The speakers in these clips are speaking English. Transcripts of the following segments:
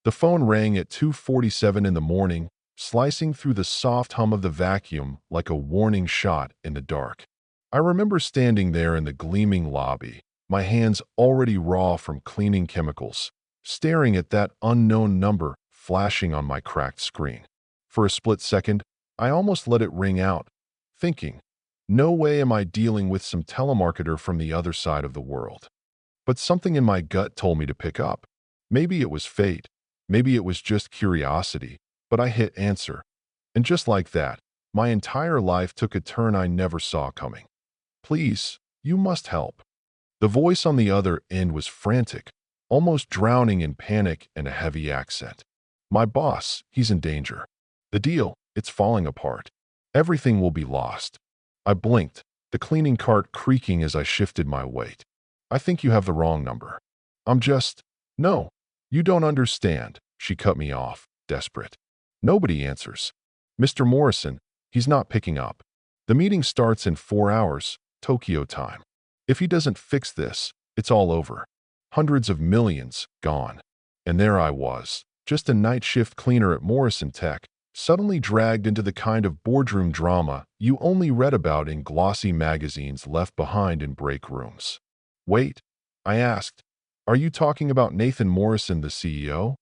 The phone rang at 2:47 in the morning, slicing through the soft hum of the vacuum like a warning shot in the dark. I remember standing there in the gleaming lobby, my hands already raw from cleaning chemicals, staring at that unknown number flashing on my cracked screen. For a split second, I almost let it ring out, thinking, no way am I dealing with some telemarketer from the other side of the world. But something in my gut told me to pick up. Maybe it was fate, maybe it was just curiosity, but I hit answer. And just like that, my entire life took a turn I never saw coming. Please, you must help. The voice on the other end was frantic, almost drowning in panic and a heavy accent. My boss, he's in danger. The deal, it's falling apart. Everything will be lost. I blinked, the cleaning cart creaking as I shifted my weight. I think you have the wrong number. No, you don't understand. She cut me off, desperate. Nobody answers. Mr. Morrison, he's not picking up. The meeting starts in 4 hours, Tokyo time. If he doesn't fix this, it's all over. Hundreds of millions gone. And there I was, just a night shift cleaner at Morrison Tech, suddenly dragged into the kind of boardroom drama you only read about in glossy magazines left behind in break rooms. Wait, I asked, are you talking about Nathan Morrison, the CEO?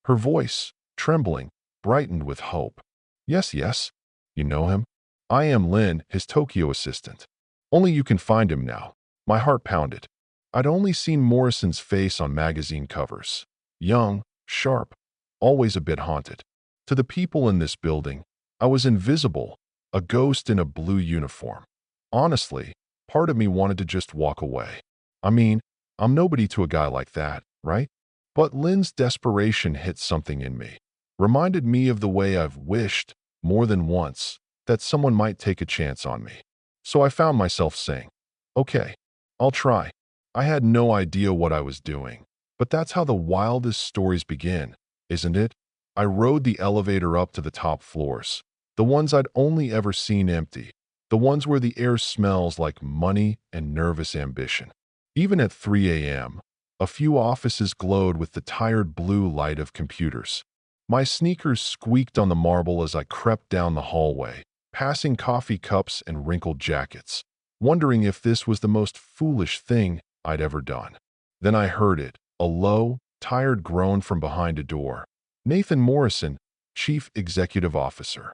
Her voice, trembling, brightened with hope. Yes, yes. You know him? I am Lynn, his Tokyo assistant. Only you can find him now. My heart pounded. I'd only seen Morrison's face on magazine covers. Young, sharp, always a bit haunted. To the people in this building, I was invisible, a ghost in a blue uniform. Honestly, part of me wanted to just walk away. I mean, I'm nobody to a guy like that, right? But Lynn's desperation hit something in me. Reminded me of the way I've wished, more than once, that someone might take a chance on me. So I found myself saying, okay, I'll try. I had no idea what I was doing, but that's how the wildest stories begin, isn't it? I rode the elevator up to the top floors, the ones I'd only ever seen empty, the ones where the air smells like money and nervous ambition. Even at 3 a.m., a few offices glowed with the tired blue light of computers. My sneakers squeaked on the marble as I crept down the hallway, passing coffee cups and wrinkled jackets, wondering if this was the most foolish thing I'd ever done. Then I heard it, a low, tired groan from behind a door. Nathan Morrison, Chief Executive Officer.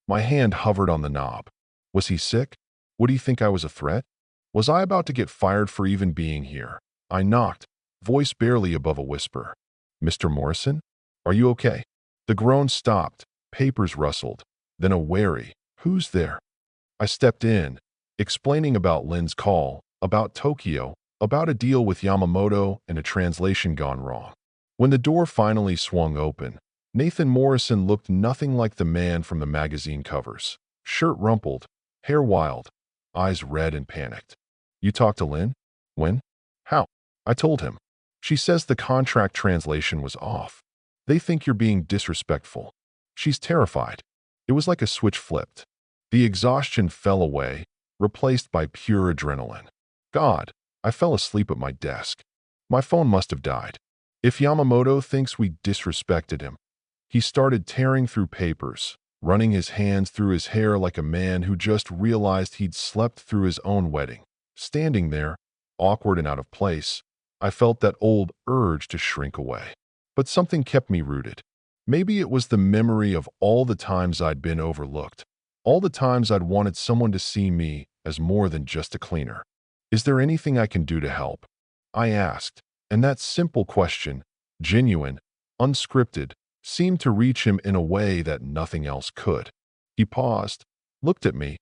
My hand hovered on the knob. Was he sick? Would he think I was a threat? Was I about to get fired for even being here? I knocked, voice barely above a whisper. Mr. Morrison? Are you okay? The groan stopped, papers rustled, then a wary, who's there? I stepped in, explaining about Lynn's call, about Tokyo, about a deal with Yamamoto and a translation gone wrong. When the door finally swung open, Nathan Morrison looked nothing like the man from the magazine covers. Shirt rumpled, hair wild, eyes red and panicked. You talked to Lynn? When? How? I told him. She says the contract translation was off. They think you're being disrespectful. She's terrified. It was like a switch flipped. The exhaustion fell away, replaced by pure adrenaline. God, I fell asleep at my desk. My phone must have died. If Yamamoto thinks we disrespected him, he started tearing through papers, running his hands through his hair like a man who just realized he'd slept through his own wedding. Standing there, awkward and out of place, I felt that old urge to shrink away. But something kept me rooted. Maybe it was the memory of all the times I'd been overlooked, all the times I'd wanted someone to see me as more than just a cleaner. Is there anything I can do to help? I asked, and that simple question, genuine, unscripted, seemed to reach him in a way that nothing else could. He paused, looked at me,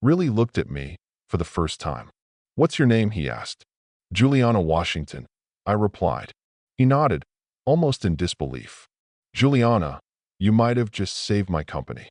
really looked at me, for the first time. What's your name? He asked. Juliana Washington, I replied. He nodded, almost in disbelief. Juliana, you might have just saved my company.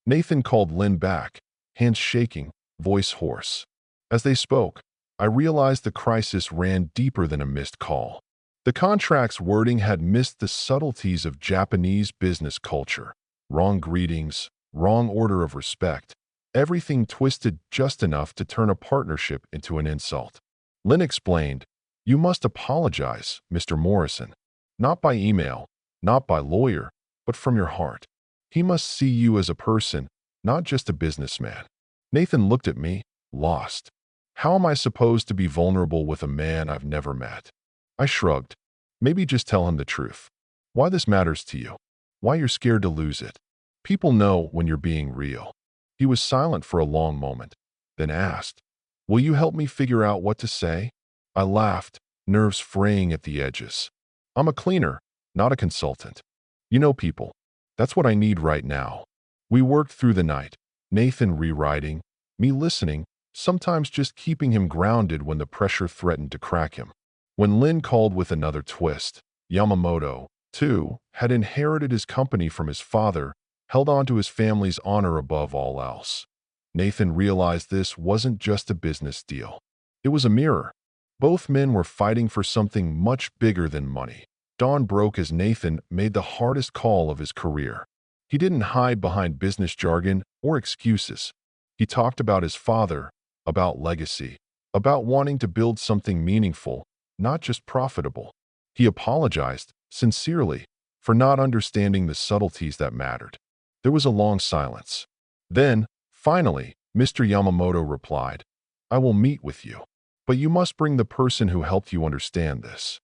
Nathan called Lynn back, hands shaking, voice hoarse. As they spoke, I realized the crisis ran deeper than a missed call. The contract's wording had missed the subtleties of Japanese business culture. Wrong greetings, wrong order of respect, everything twisted just enough to turn a partnership into an insult. Lynn explained, you must apologize, Mr. Morrison. Not by email, not by lawyer, but from your heart. He must see you as a person, not just a businessman. Nathan looked at me, lost. How am I supposed to be vulnerable with a man I've never met? I shrugged. Maybe just tell him the truth. Why this matters to you. Why you're scared to lose it. People know when you're being real. He was silent for a long moment, then asked, "Will you help me figure out what to say?" I laughed, nerves fraying at the edges. "I'm a cleaner, not a consultant. You know people. That's what I need right now." We worked through the night, Nathan rewriting, me listening, sometimes just keeping him grounded when the pressure threatened to crack him. When Lin called with another twist, Yamamoto, too, had inherited his company from his father, held on to his family's honor above all else. Nathan realized this wasn't just a business deal. It was a mirror. Both men were fighting for something much bigger than money. Dawn broke as Nathan made the hardest call of his career. He didn't hide behind business jargon or excuses. He talked about his father, about legacy, about wanting to build something meaningful, not just profitable. He apologized, sincerely, for not understanding the subtleties that mattered. There was a long silence. Then, finally, Mr. Yamamoto replied, "I will meet with you. But you must bring the person who helped you understand this."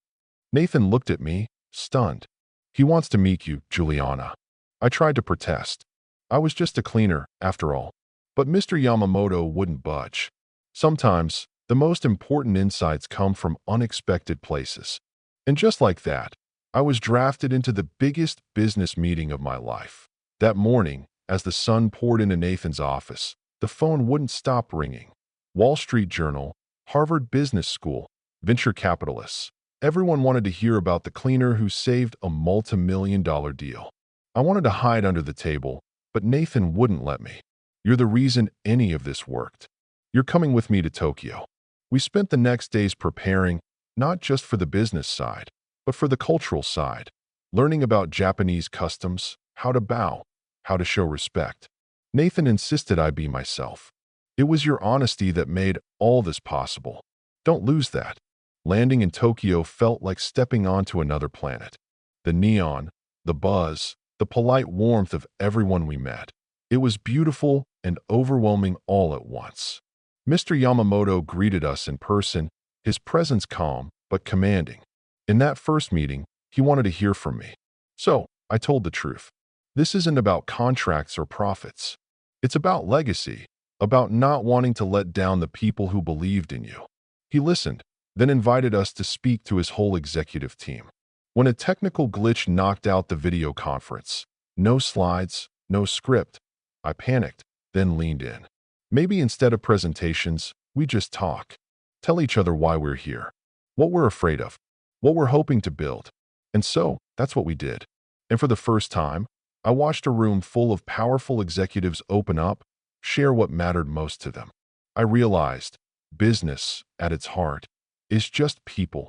Nathan looked at me, stunned. "He wants to meet you, Juliana." I tried to protest. I was just a cleaner, after all. But Mr. Yamamoto wouldn't budge. Sometimes, the most important insights come from unexpected places. And just like that, I was drafted into the biggest business meeting of my life. That morning, as the sun poured into Nathan's office, the phone wouldn't stop ringing. Wall Street Journal, Harvard Business School, venture capitalists. Everyone wanted to hear about the cleaner who saved a multi-million-dollar deal. I wanted to hide under the table, but Nathan wouldn't let me. "You're the reason any of this worked. You're coming with me to Tokyo." We spent the next days preparing, not just for the business side, but for the cultural side, learning about Japanese customs, how to bow, how to show respect. Nathan insisted I be myself. "It was your honesty that made all this possible. Don't lose that." Landing in Tokyo felt like stepping onto another planet. The neon, the buzz, the polite warmth of everyone we met. It was beautiful and overwhelming all at once. Mr. Yamamoto greeted us in person, his presence calm but commanding. In that first meeting, he wanted to hear from me. So, I told the truth. This isn't about contracts or profits. It's about legacy, about not wanting to let down the people who believed in you. He listened, then invited us to speak to his whole executive team. When a technical glitch knocked out the video conference, no slides, no script, I panicked, then leaned in. Maybe instead of presentations, we just talk. Tell each other why we're here, what we're afraid of, what we're hoping to build. And so, that's what we did. And for the first time, I watched a room full of powerful executives open up, share what mattered most to them. I realized, business, at its heart, is just people.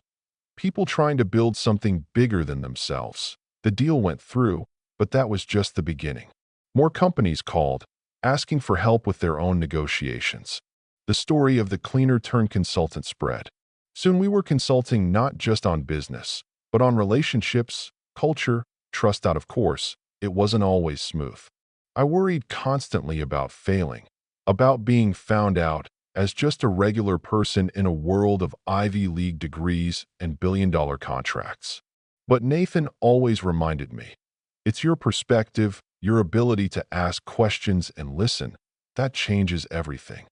People trying to build something bigger than themselves. The deal went through, but that was just the beginning. More companies called, asking for help with their own negotiations. The story of the cleaner-turned-consultant spread. Soon we were consulting not just on business, but on relationships, culture, trust. Of course, it wasn't always smooth. I worried constantly about failing, about being found out as just a regular person in a world of Ivy League degrees and billion-dollar contracts. But Nathan always reminded me, it's your perspective, your ability to ask questions and listen, that changes everything.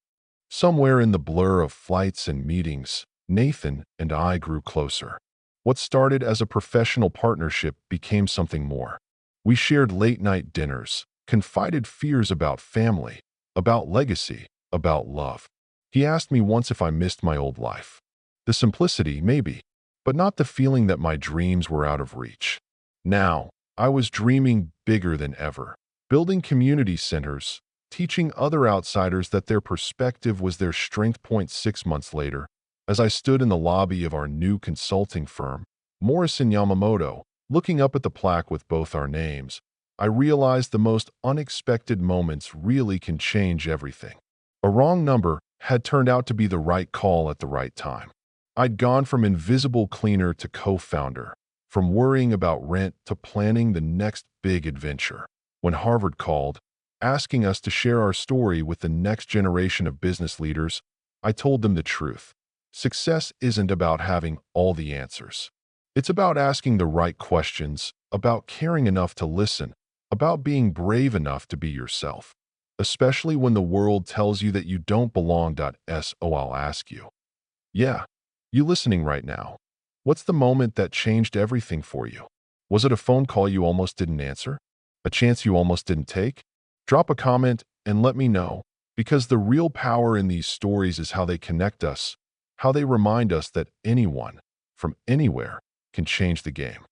Somewhere in the blur of flights and meetings, Nathan and I grew closer. What started as a professional partnership became something more. We shared late-night dinners, confided fears about family, about legacy, about love. He asked me once if I missed my old life. The simplicity, maybe, but not the feeling that my dreams were out of reach. Now, I was dreaming bigger than ever, building community centers, teaching other outsiders that their perspective was their strength. 6 months later, as I stood in the lobby of our new consulting firm, Morrison Yamamoto, looking up at the plaque with both our names, I realized the most unexpected moments really can change everything. A wrong number had turned out to be the right call at the right time. I'd gone from invisible cleaner to co-founder, from worrying about rent to planning the next big adventure. When Harvard called, asking us to share our story with the next generation of business leaders, I told them the truth. Success isn't about having all the answers. It's about asking the right questions, about caring enough to listen, about being brave enough to be yourself. Especially when the world tells you that you don't belong. So I'll ask you. Yeah, you listening right now. What's the moment that changed everything for you? Was it a phone call you almost didn't answer? A chance you almost didn't take? Drop a comment and let me know, because the real power in these stories is how they connect us, how they remind us that anyone, from anywhere, can change the game.